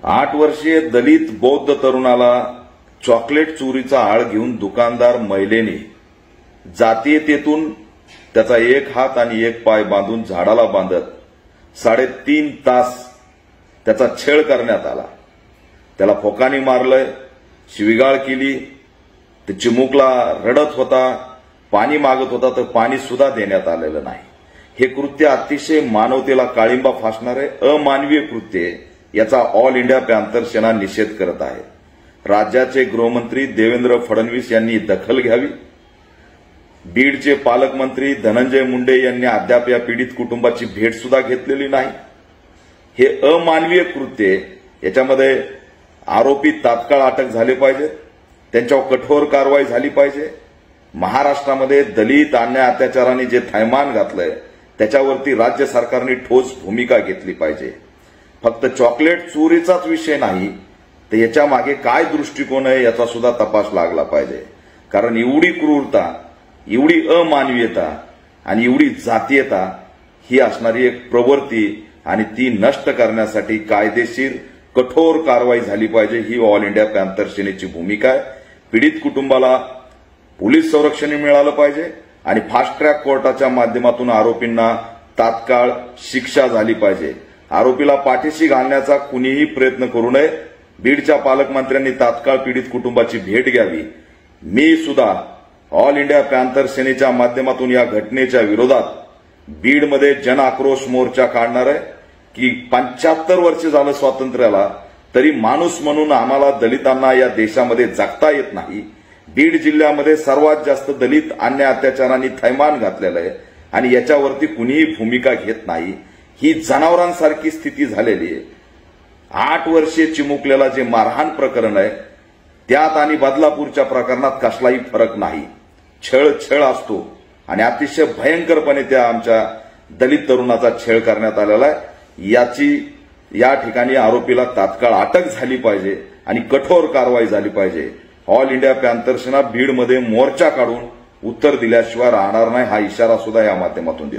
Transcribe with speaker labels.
Speaker 1: 8 वर्षीय दलित बौद्ध तरुणाला चॉकलेट चोरीचा आळ घेऊन दुकानदार महिलेने जातीयतेतून त्याचा एक हात आणि एक पाय बांधून झाडाला बांधत 3.5 तास त्याचा छळ करण्यात आला। त्याला फोकानी मारलंय, शिवीगाळ केली, ते चिमुकला रडत होता, पाणी मागत होता तर पाणी सुद्धा देण्यात आलेलं नाही। हे कृत्य अतिशय मानवतेला काळिंबा फासणारे अमानवीय कृत्य आहे। याचा ऑल इंडिया पॅंथर सेना निषेध करत आहे। राज्याचे गृहमंत्री देवेंद्र फडणवीस यांनी दखल घ्यावी। बीडचे पालकमंत्री धनंजय मुंडे यांनी अद्याप या पीडित कुटुंबाची भेट सुद्धा घेतलेली नाही। हे अमानवीय कृत्य, याच्यामध्ये आरोपी तात्काळ अटक झाले पाहिजे, त्यांच्यावर कठोर कारवाई झाली पाहिजे। महाराष्ट्रामध्ये दलित अन्याय अत्याचाराने जे थैमान घातलंय त्याच्यावरती राज्य सरकारने ठोस भूमिका घेतली पाहिजे। फक्त चॉकलेट चोरीचाच विषय नाही तर याच्या मागे काय दृष्टिकोन आहे याचा सुद्धा तपास लागला पाहिजे। कारण एवढी क्रूरता, एवढी अमानवीयता आणि एवढी जातीयता ही असणारी एक प्रवृत्ती आणि ती नष्ट करण्यासाठी कायदेशीर कठोर कारवाई झाली पाहिजे। ही ऑल इंडिया पॅंथर सेनेची भूमिका आहे। पीडित कुटुंबाला पोलीस संरक्षण मिळालं पाहिजे आणि फास्ट ट्रॅक कोर्टाच्या माध्यमातून आरोपींना तात्काळ शिक्षा झाली पाहिजे। आरोपीला पाठीशी घालण्याचा कुणीही प्रयत्न करू नये। बीडच्या पालकमंत्र्यांनी तात्काळ पीडित कुटुंबाची भेट घ्यावी। मी सुद्धा ऑल इंडिया पॅंथर सेनेच्या माध्यमातून या घटनेच्या विरोधात बीडमध्ये जन आक्रोश मोर्चा काढणार आहे की 75 वर्ष झालं स्वातंत्र्याला, तरी माणूस म्हणून आम्हाला दलितांना या देशामध्ये जगता येत नाही। बीड जिल्ह्यामध्ये सर्वात जास्त दलित अन्याय अत्याचारांनी थैमान घातलेलं आहे आणि याच्यावरती कुणीही भूमिका घेत नाही। ही जनावरांसारखी स्थिती झालेली आहे। 8 वर्षीय चिमुकल्याला जे मारहाण प्रकरण आहे त्यात आणि बदलापूरच्या प्रकरणात कसलाही फरक नाही। छळ असतो आणि अतिशय भयंकरपणे त्या आमच्या दलित तरुणाचा छळ करण्यात आलेला आहे। या ठिकाणी आरोपीला तात्काळ अटक झाली पाहिजे आणि कठोर कारवाई झाली पाहिजे। ऑल इंडिया पॅंथर सेना बीडमध्ये मोर्चा काढून उत्तर दिल्याशिवाय राहणार नाही, हा इशारा सुद्धा या माध्यमातून देतो।